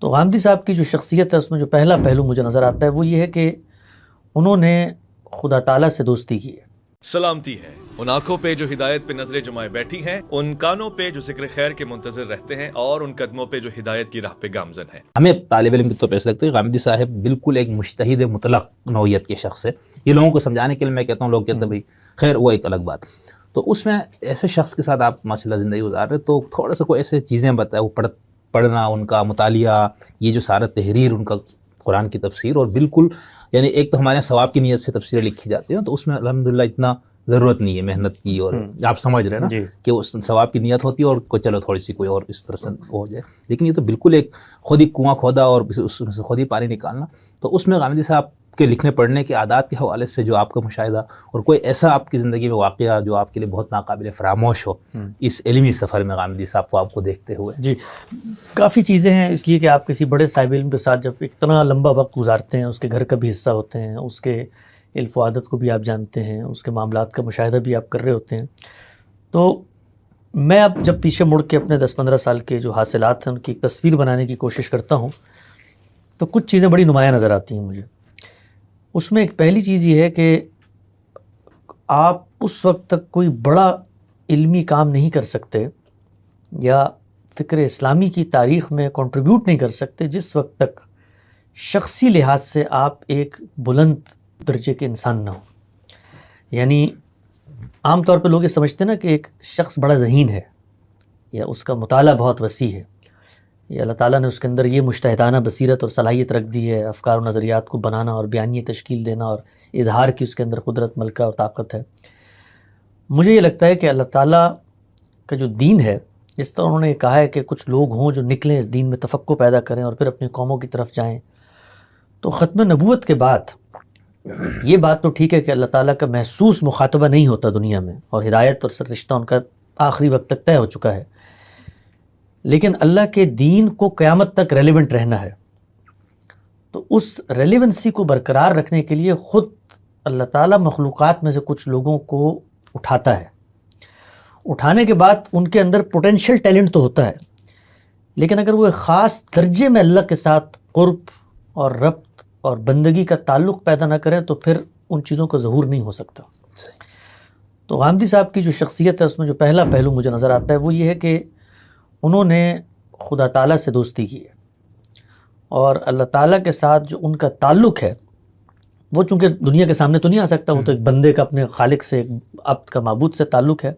تو غامدی صاحب کی جو شخصیت ہے اس میں جو پہلا پہلو مجھے نظر آتا ہے وہ یہ ہے کہ انہوں نے خدا تعالیٰ سے دوستی کی ہے. سلامتی ہے ان آنکھوں پہ جو ہدایت پہ نظریں جمائے بیٹھی ہیں، ان کانوں پہ جو ذکر خیر کے منتظر رہتے ہیں، اور ان قدموں پہ جو ہدایت کی راہ پہ گامزن ہیں. ہمیں طالب علم کے طور پہ ایسا لگتا ہے کہ غامدی صاحب بالکل ایک مجتہد مطلق نوعیت کے شخص ہے. یہ لوگوں کو سمجھانے کے لیے میں کہتا ہوں، لوگ کہتے ہیں بھائی خیر وہ ایک الگ بات. تو اس میں ایسے شخص کے ساتھ آپ ماشاء اللہ زندگی گزار رہے تو تھوڑا سا کوئی ایسے چیزیں بتائیں، وہ پڑھنا، ان کا مطالعہ، یہ جو سارا تحریر ان کا قرآن کی تفسیر، اور بالکل یعنی ایک تو ہمارے یہاں ثواب کی نیت سے تفسیریں لکھی جاتی ہیں تو اس میں الحمدللہ اتنا ضرورت نہیں ہے محنت کی، اور آپ سمجھ رہے ہیں نا کہ وہ ثواب کی نیت ہوتی ہے اور چلو تھوڑی سی کوئی اور اس طرح سے ہو جائے. لیکن یہ تو بالکل ایک خود ہی کنواں کھودا اور اس میں سے خود ہی پانی نکالنا. تو اس میں غامدی صاحب کے لکھنے پڑھنے کے عادات کے حوالے سے جو آپ کا مشاہدہ اور کوئی ایسا آپ کی زندگی میں واقعہ جو آپ کے لیے بہت ناقابل فراموش ہو اس علمی سفر میں غامدی صاحب کو آپ کو دیکھتے ہوئے. جی کافی چیزیں ہیں، اس لیے کہ آپ کسی بڑے صاحب علم کے ساتھ جب اتنا لمبا وقت گزارتے ہیں، اس کے گھر کا بھی حصہ ہوتے ہیں، اس کے علف و عادت کو بھی آپ جانتے ہیں، اس کے معاملات کا مشاہدہ بھی آپ کر رہے ہوتے ہیں. تو میں اب جب پیچھے مڑ کے اپنے 10-15 سال کے جو حاصلات ہیں ان کی ایک تصویر بنانے کی کوشش کرتا ہوں تو کچھ چیزیں بڑی نمایاں نظر آتی ہیں مجھے. اس میں ایک پہلی چیز یہ ہے کہ آپ اس وقت تک کوئی بڑا علمی کام نہیں کر سکتے یا فکر اسلامی کی تاریخ میں کنٹریبیوٹ نہیں کر سکتے جس وقت تک شخصی لحاظ سے آپ ایک بلند درجے کے انسان نہ ہوں. یعنی عام طور پہ لوگ یہ سمجھتے ہیں نا کہ ایک شخص بڑا ذہین ہے یا اس کا مطالعہ بہت وسیع ہے یا اللہ تعالیٰ نے اس کے اندر یہ مجتہدانہ بصیرت اور صلاحیت رکھ دی ہے، افکار و نظریات کو بنانا اور بیانیہ تشکیل دینا اور اظہار کی اس کے اندر قدرت، ملکہ اور طاقت ہے. مجھے یہ لگتا ہے کہ اللہ تعالیٰ کا جو دین ہے، جس طرح انہوں نے کہا ہے کہ کچھ لوگ ہوں جو نکلیں اس دین میں تفقہ پیدا کریں اور پھر اپنی قوموں کی طرف جائیں، تو ختم نبوت کے بعد یہ بات تو ٹھیک ہے کہ اللہ تعالیٰ کا محسوس مخاطبہ نہیں ہوتا دنیا میں اور ہدایت اور سررشتہ ان کا آخری وقت تک طے ہو چکا ہے، لیکن اللہ کے دین کو قیامت تک ریلیونٹ رہنا ہے. تو اس ریلیونسی کو برقرار رکھنے کے لیے خود اللہ تعالیٰ مخلوقات میں سے کچھ لوگوں کو اٹھاتا ہے. اٹھانے کے بعد ان کے اندر پوٹینشیل ٹیلنٹ تو ہوتا ہے، لیکن اگر وہ ایک خاص درجے میں اللہ کے ساتھ قرب اور ربط اور بندگی کا تعلق پیدا نہ کریں تو پھر ان چیزوں کا ظہور نہیں ہو سکتا. تو غامدی صاحب کی جو شخصیت ہے اس میں جو پہلا پہلو مجھے نظر آتا ہے وہ یہ ہے کہ انہوں نے خدا تعالیٰ سے دوستی کی ہے، اور اللہ تعالیٰ کے ساتھ جو ان کا تعلق ہے وہ چونکہ دنیا کے سامنے تو نہیں آ سکتا، وہ تو ایک بندے کا اپنے خالق سے، ایک عبد کا معبود سے تعلق ہے،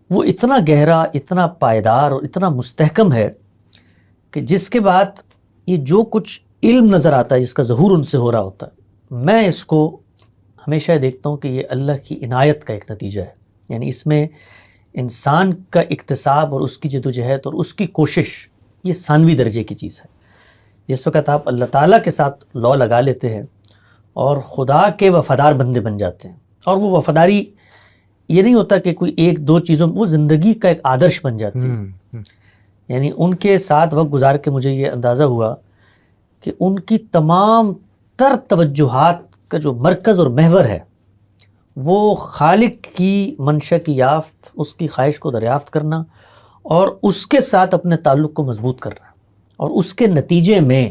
وہ اتنا گہرا، اتنا پائیدار اور اتنا مستحکم ہے کہ جس کے بعد یہ جو کچھ علم نظر آتا ہے جس کا ظہور ان سے ہو رہا ہوتا ہے، میں اس کو ہمیشہ دیکھتا ہوں کہ یہ اللہ کی عنایت کا ایک نتیجہ ہے. یعنی اس میں انسان کا اکتساب اور اس کی جدوجہد اور اس کی کوشش یہ ثانوی درجے کی چیز ہے. جس وقت آپ اللہ تعالیٰ کے ساتھ لو لگا لیتے ہیں اور خدا کے وفادار بندے بن جاتے ہیں، اور وہ وفاداری یہ نہیں ہوتا کہ کوئی ایک دو چیزوں، وہ زندگی کا ایک آدرش بن جاتی ہے. یعنی ان کے ساتھ وقت گزار کے مجھے یہ اندازہ ہوا کہ ان کی تمام تر توجہات کا جو مرکز اور محور ہے وہ خالق کی منشا کی یافت، اس کی خواہش کو دریافت کرنا اور اس کے ساتھ اپنے تعلق کو مضبوط کرنا، اور اس کے نتیجے میں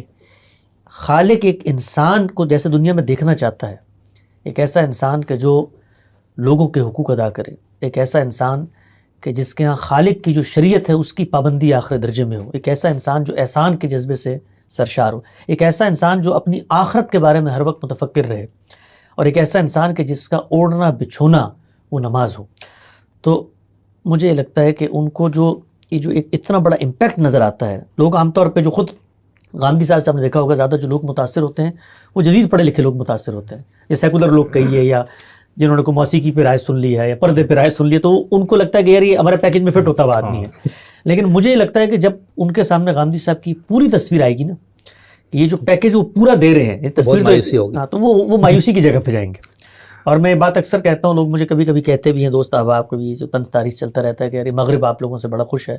خالق ایک انسان کو جیسے دنیا میں دیکھنا چاہتا ہے، ایک ایسا انسان کہ جو لوگوں کے حقوق ادا کرے، ایک ایسا انسان کہ جس کے ہاں خالق کی جو شریعت ہے اس کی پابندی آخر درجے میں ہو، ایک ایسا انسان جو احسان کے جذبے سے سرشار ہو، ایک ایسا انسان جو اپنی آخرت کے بارے میں ہر وقت متفکر رہے، اور ایک ایسا انسان کہ جس کا اوڑھنا بچھونا وہ نماز ہو. تو مجھے یہ لگتا ہے کہ ان کو یہ جو ایک اتنا بڑا امپیکٹ نظر آتا ہے. لوگ عام طور پہ جو خود غامدی صاحب سے ہم نے دیکھا ہوگا زیادہ جو لوگ متاثر ہوتے ہیں وہ جدید پڑھے لکھے لوگ متاثر ہوتے ہیں، یہ سیکولر لوگ کہیے یا جنہوں نے کوئی موسیقی پہ رائے سن لی ہے یا پردے پہ رائے سن لی ہے، تو ان کو لگتا ہے کہ یار یہ ہمارے پیکج میں فٹ ہوتا ہوا آدمی ہے. لیکن مجھے یہ لگتا ہے کہ جب ان کے سامنے غامدی صاحب کی پوری تصویر آئے گی نا، یہ جو پیکج وہ پورا دے رہے ہیں، تصویر تو وہ مایوسی کی جگہ پہ جائیں گے. اور میں یہ بات اکثر کہتا ہوں، لوگ مجھے کبھی کبھی کہتے بھی ہیں، دوست احباب کو بھی، جو طنز تاریخ چلتا رہتا ہے کہ یار مغرب آپ لوگوں سے بڑا خوش ہے.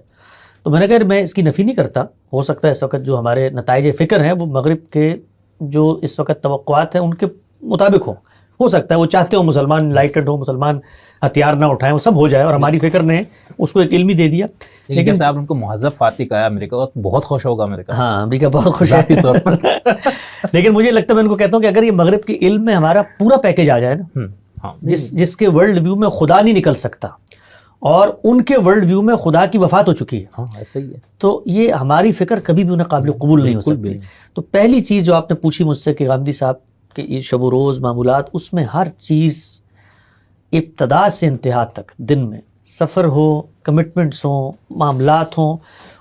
تو میں نے کہا میں اس کی نفی نہیں کرتا، ہو سکتا ہے اس وقت جو ہمارے نتائج فکر ہیں وہ مغرب کے جو اس وقت توقعات ہیں ان کے مطابق ہوں، ہو سکتا ہے وہ چاہتے ہو مسلمان انلائٹنڈ ہو, مسلمان ہتھیار نہ اٹھائیں, وہ سب ہو جائے, اور ہماری فکر نے اس کو ایک علم ہی دے دیا. لیکن جیسے آپ ان کو مہذب فاتح کہا امریکہ کا, بہت خوش ہوگا امریکہ. ہاں امریکہ بہت خوش ہے ذاتی طور پر. لیکن مجھے لگتا ہے, میں ان کو کہتا ہوں کہ اگر یہ مغرب کے علم میں ہمارا پورا پیکج آ جائے نا, ہاں جس کے ورلڈ ویو میں خدا نہیں نکل سکتا اور ان کے ورلڈ ویو میں خدا کی وفات ہو چکی ہے, ہاں ایسا ہی ہے, تو یہ ہماری فکر کبھی بھی انہیں قابل قبول نہیں ہو سکتی. تو پہلی چیز جو آپ نے پوچھی مجھ سے کہ غامدی صاحب کہ یہ شب و روز معمولات, اس میں ہر چیز ابتدا سے انتہا تک, دن میں سفر ہو, کمٹمنٹس ہوں, معاملات ہوں,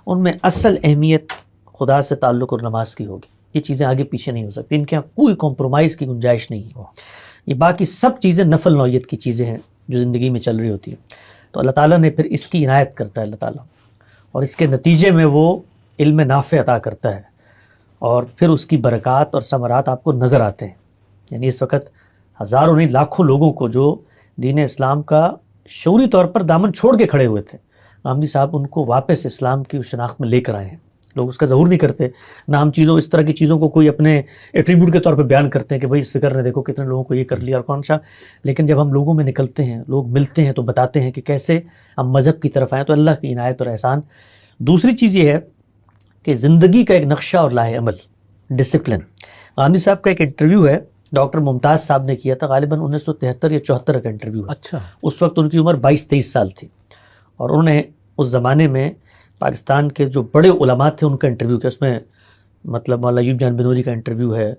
ان میں اصل اہمیت خدا سے تعلق اور نماز کی ہوگی. یہ چیزیں آگے پیچھے نہیں ہو سکتی, ان کے یہاں کوئی کمپرومائز کی گنجائش نہیں ہے. یہ باقی سب چیزیں نفل نوعیت کی چیزیں ہیں جو زندگی میں چل رہی ہوتی ہیں. تو اللہ تعالیٰ نے پھر اس کی عنایت کرتا ہے اللہ تعالیٰ, اور اس کے نتیجے میں وہ علم نافع عطا کرتا ہے, اور پھر اس کی برکات اور ثمرات آپ کو نظر آتے ہیں. یعنی اس وقت ہزاروں نہیں لاکھوں لوگوں کو جو دین اسلام کا شعوری طور پر دامن چھوڑ کے کھڑے ہوئے تھے, غامدی صاحب ان کو واپس اسلام کی اس شناخت میں لے کر آئے ہیں. لوگ اس کا ظہور نہیں کرتے نہ, ہم چیزوں اس طرح کی چیزوں کو کوئی اپنے ایٹریبیوٹ کے طور پہ بیان کرتے ہیں کہ بھائی اس فکر نے دیکھو کتنے لوگوں کو یہ کر لیا اور کون سا. لیکن جب ہم لوگوں میں نکلتے ہیں, لوگ ملتے ہیں, تو بتاتے ہیں کہ کیسے ہم مذہب کی طرف آئیں, تو اللہ کی عنایت اور احسان. دوسری چیز یہ ہے کہ زندگی کا ایک نقشہ اور لاہ عمل, ڈسپلن. غامدی صاحب کا ایک انٹرویو ہے ڈاکٹر ممتاز صاحب نے کیا تھا, غالباً 1973 یا 74 کا انٹرویو ہے. اچھا, اس وقت ان کی عمر 22-23 سال تھی, اور انہوں نے اس زمانے میں پاکستان کے جو بڑے علماء تھے ان کا انٹرویو کیا. اس میں مطلب مولانا ایوب جان بنوری کا انٹرویو ہے,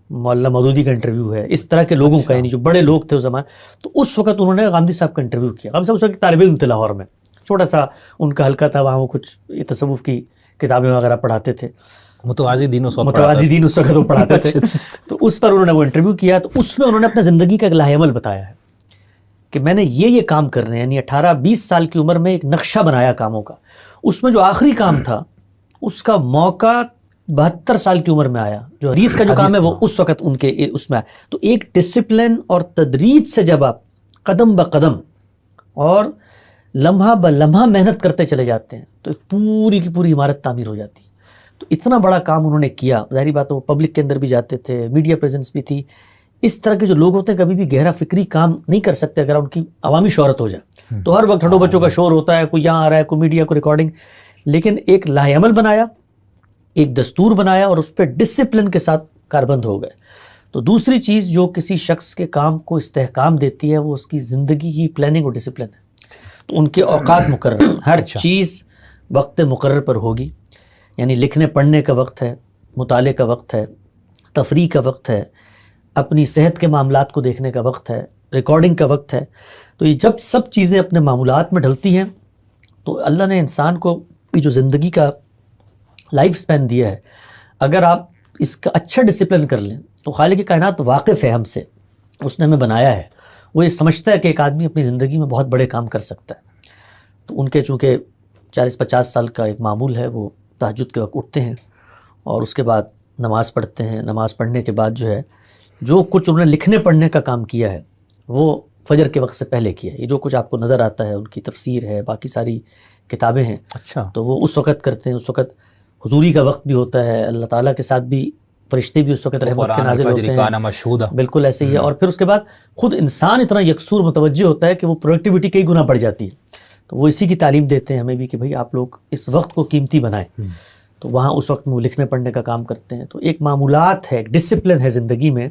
مولانا مودودی کا انٹرویو ہے, اس طرح کے لوگوں کا, یعنی جو بڑے لوگ تھے اس زمانے. تو اس وقت انہوں نے غامدی صاحب کا انٹرویو کیا. غامدی صاحب اس وقت طالب علم تھے لاہور میں, چھوٹا سا ان کا حلقہ تھا وہاں, وہ کچھ تصوف کی کتابیں وغیرہ پڑھاتے تھے, متوازی دین اس وقت وہ پڑھاتے تھے. تو اس پر انہوں نے وہ انٹرویو کیا, تو اس میں انہوں نے اپنا زندگی کا ایک لاہ عمل بتایا ہے کہ میں نے یہ کام کرنے, یعنی 18-20 سال کی عمر میں ایک نقشہ بنایا کاموں کا. اس میں جو آخری کام تھا اس کا موقع 72 سال کی عمر میں آیا. جو حدیث کا جو کام ہے وہ اس وقت ان کے اس میں آیا. تو ایک ڈسپلن اور تدریج سے جب آپ قدم بقدم اور لمحہ بلمحہ محنت کرتے چلے جاتے ہیں تو پوری کی پوری عمارت تعمیر ہو جاتی ہے. تو اتنا بڑا کام انہوں نے کیا. ظاہری بات ہے وہ پبلک کے اندر بھی جاتے تھے, میڈیا پریزنس بھی تھی. اس طرح کے جو لوگ ہوتے ہیں کبھی بھی گہرا فکری کام نہیں کر سکتے اگر ان کی عوامی شہرت ہو جائے. تو ہر وقت ہڈو بچوں کا شور ہوتا ہے, کوئی یہاں آ رہا ہے, کوئی میڈیا کو ریکارڈنگ. لیکن ایک لاہ عمل بنایا, ایک دستور بنایا, اور اس پہ ڈسپلن کے ساتھ کاربند ہو گئے. تو دوسری چیز جو کسی شخص کے کام کو استحکام دیتی ہے وہ اس کی زندگی کی پلاننگ اور ڈسپلن ہے. تو ان کے اوقات مقرر, ہر چیز وقت مقرر پر ہوگی. یعنی لکھنے پڑھنے کا وقت ہے, مطالعے کا وقت ہے, تفریح کا وقت ہے, اپنی صحت کے معاملات کو دیکھنے کا وقت ہے, ریکارڈنگ کا وقت ہے. تو یہ جب سب چیزیں اپنے معمولات میں ڈھلتی ہیں تو اللہ نے انسان کو جو زندگی کا لائف سپین دیا ہے, اگر آپ اس کا اچھا ڈسپلن کر لیں تو خالق کائنات واقف ہے ہم سے, اس نے ہمیں بنایا ہے. وہ یہ سمجھتا ہے کہ ایک آدمی اپنی زندگی میں بہت بڑے کام کر سکتا ہے. تو ان کے چونکہ 40-50 سال کا ایک معمول ہے, وہ تہجد کے وقت اٹھتے ہیں اور اس کے بعد نماز پڑھتے ہیں. نماز پڑھنے کے بعد جو ہے جو کچھ انہوں نے لکھنے پڑھنے کا کام کیا ہے وہ فجر کے وقت سے پہلے کیا ہے. یہ جو کچھ آپ کو نظر آتا ہے, ان کی تفسیر ہے, باقی ساری کتابیں ہیں, اچھا, تو وہ اس وقت کرتے ہیں. اس وقت حضوری کا وقت بھی ہوتا ہے, اللہ تعالیٰ کے ساتھ بھی فرشتے بھی اس وقت رحمت کے نازل ہوتے ہیں, بالکل ایسے ہی ہے. اور پھر اس کے بعد خود انسان اتنا یکسور متوجہ ہوتا ہے کہ وہ پروڈکٹیوٹی کئی گنا بڑھ جاتی ہے. تو وہ اسی کی تعلیم دیتے ہیں ہمیں بھی کہ بھئی آپ لوگ اس وقت کو قیمتی بنائیں. تو وہاں اس وقت میں وہ لکھنے پڑھنے کا کام کرتے ہیں. تو ایک معمولات ہے, ایک ڈسپلن ہے زندگی میں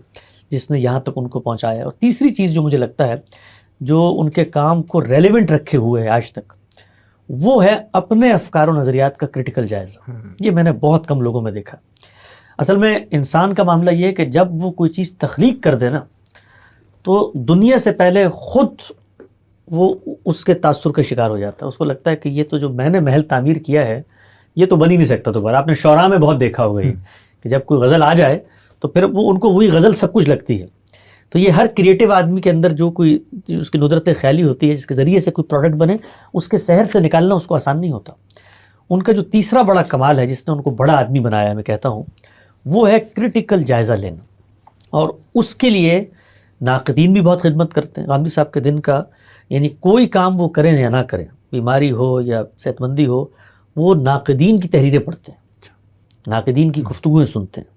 جس نے یہاں تک ان کو پہنچایا ہے. اور تیسری چیز جو مجھے لگتا ہے جو ان کے کام کو ریلیونٹ رکھے ہوئے ہے آج تک, وہ ہے اپنے افکار و نظریات کا کرٹیکل جائزہ. یہ میں نے بہت کم لوگوں میں دیکھا. اصل میں انسان کا معاملہ یہ ہے کہ جب وہ کوئی چیز تخلیق کر دے نا تو دنیا سے پہلے خود وہ اس کے تاثر کا شکار ہو جاتا ہے. اس کو لگتا ہے کہ یہ تو جو میں نے محل تعمیر کیا ہے یہ تو بن ہی نہیں سکتا دوبارہ. آپ نے شعراء میں بہت دیکھا ہوگا یہ کہ جب کوئی غزل آ جائے تو پھر وہ ان کو وہی غزل سب کچھ لگتی ہے. تو یہ ہر کریٹیو آدمی کے اندر جو کوئی اس کی ندرت خیالی ہوتی ہے جس کے ذریعے سے کوئی پروڈکٹ بنے, اس کے سحر سے نکالنا اس کو آسان نہیں ہوتا. ان کا جو تیسرا بڑا کمال ہے جس نے ان کو بڑا آدمی بنایا ہے, میں کہتا ہوں, وہ ہے کرٹیکل جائزہ لینا. اور اس کے لیے ناقدین بھی بہت خدمت کرتے ہیں. غامدی صاحب کے دن کا یعنی کوئی کام وہ کریں یا نہ کریں, بیماری ہو یا صحت مندی ہو, وہ ناقدین کی تحریریں پڑھتے ہیں, ناقدین کی گفتگویں سنتے ہیں.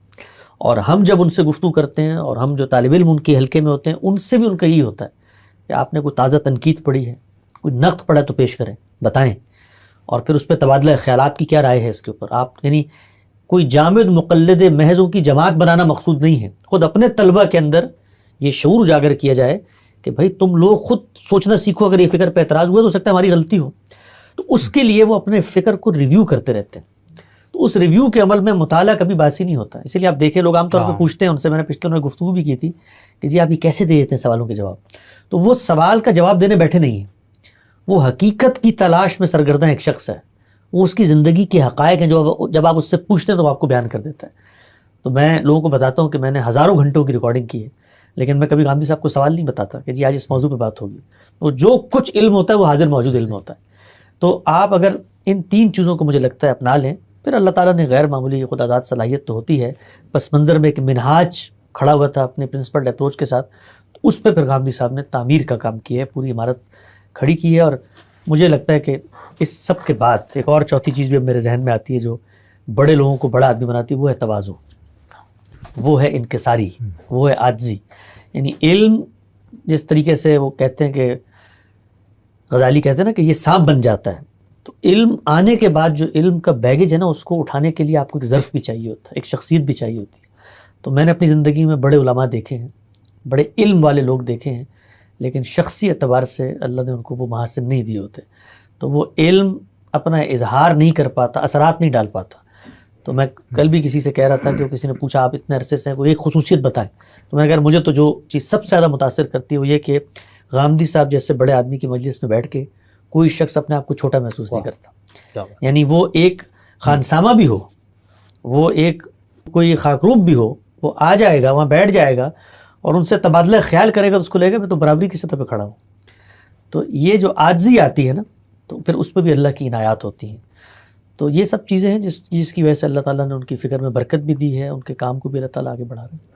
اور ہم جب ان سے گفتگو کرتے ہیں اور ہم جو طالب علم ان کے حلقے میں ہوتے ہیں، ان سے بھی ان کا یہی ہوتا ہے کہ آپ نے کوئی تازہ تنقید پڑھی ہے، کوئی نقد پڑھا تو پیش کریں، بتائیں، اور پھر اس پہ تبادلہ خیال آپ کی کیا رائے ہے اس کے اوپر. آپ یعنی کوئی جامد مقلد محضوں کی جماعت بنانا مقصود نہیں ہے. خود اپنے طلبہ کے اندر یہ شعور اجاگر کیا جائے کہ بھائی تم لوگ خود سوچنا سیکھو، اگر یہ فکر پہ اعتراض ہوا تو ہو سکتا ہے ہماری غلطی ہو. تو اس کے لیے وہ اپنے فکر کو ریویو کرتے رہتے ہیں. تو اس ریویو کے عمل میں مطالعہ کبھی باسی نہیں ہوتا. اسی لیے آپ دیکھیں لوگ عام طور پہ پوچھتے ہیں، ان سے میں نے پچھلے میں گفتگو بھی کی تھی کہ جی آپ یہ کیسے دے دیتے ہیں سوالوں کے جواب. تو وہ سوال کا جواب دینے بیٹھے نہیں ہیں، وہ حقیقت کی تلاش میں سرگردہ ایک شخص ہے. وہ اس کی زندگی کے حقائق ہیں جو جب آپ اس سے پوچھتے ہیں تو وہ آپ کو بیان کر دیتا ہے. تو میں لوگوں کو بتاتا ہوں کہ میں نے ہزاروں گھنٹوں کی ریکارڈنگ کی ہے، لیکن میں کبھی گاندھی صاحب کو سوال نہیں بتاتا کہ جی آج اس موضوع پہ بات ہوگی. تو جو کچھ علم ہوتا ہے وہ حاضر موجود علم ہوتا ہے. تو آپ اگر ان 3 چیزوں کو مجھے لگتا ہے اپنا لیں، پھر اللہ تعالیٰ نے غیر معمولی خدا داد صلاحیت تو ہوتی ہے. پس منظر میں ایک منہاج کھڑا ہوا تھا اپنے پرنسپل اپروچ کے ساتھ، تو اس پہ پھر گاندھی صاحب نے تعمیر کا کام کیا ہے، پوری عمارت کھڑی کی ہے. اور مجھے لگتا ہے کہ اس سب کے بعد ایک اور چوتھی چیز بھی اب میرے ذہن میں آتی ہے جو بڑے لوگوں کو بڑا آدمی بناتی ہے، وہ ہے تواضع، وہ ہے انکساری، وہ ہے عاجزی. یعنی علم جس طریقے سے وہ کہتے ہیں کہ غزالی کہتے ہیں نا کہ یہ سانپ بن جاتا ہے، تو علم آنے کے بعد جو علم کا بیگیج ہے نا اس کو اٹھانے کے لیے آپ کو ایک ظرف بھی چاہیے ہوتا ہے، ایک شخصیت بھی چاہیے ہوتی ہے. تو میں نے اپنی زندگی میں بڑے علماء دیکھے ہیں، بڑے علم والے لوگ دیکھے ہیں، لیکن شخصی اعتبار سے اللہ نے ان کو وہ محاسن نہیں دیے ہوتے. تو وہ علم اپنا اظہار نہیں کر پاتا، اثرات نہیں ڈال پاتا. تو میں کل بھی کسی سے کہہ رہا تھا کہ کسی نے پوچھا آپ اتنے عرصے سے کوئی ایک خصوصیت بتائیں، تو میں نے کہا مجھے تو جو چیز سب سے زیادہ متاثر کرتی ہے وہ یہ کہ غامدی صاحب جیسے بڑے آدمی کی مجلس میں بیٹھ کے کوئی شخص اپنے آپ کو چھوٹا محسوس نہیں کرتا. یعنی وہ ایک خانسامہ بھی ہو، وہ ایک کوئی خاکروب بھی ہو، وہ آ جائے گا وہاں بیٹھ جائے گا اور ان سے تبادلہ خیال کرے گا تو اس کو لے گا میں تو برابری کی سطح پہ کھڑا ہوں. تو یہ جو عاجزی آتی ہے نا تو پھر اس پہ بھی اللہ کی عنایات ہوتی ہیں. تو یہ سب چیزیں ہیں جس کی وجہ سے اللہ تعالیٰ نے ان کی فکر میں برکت بھی دی ہے، ان کے کام کو بھی اللہ تعالیٰ آگے بڑھا رہے ہیں.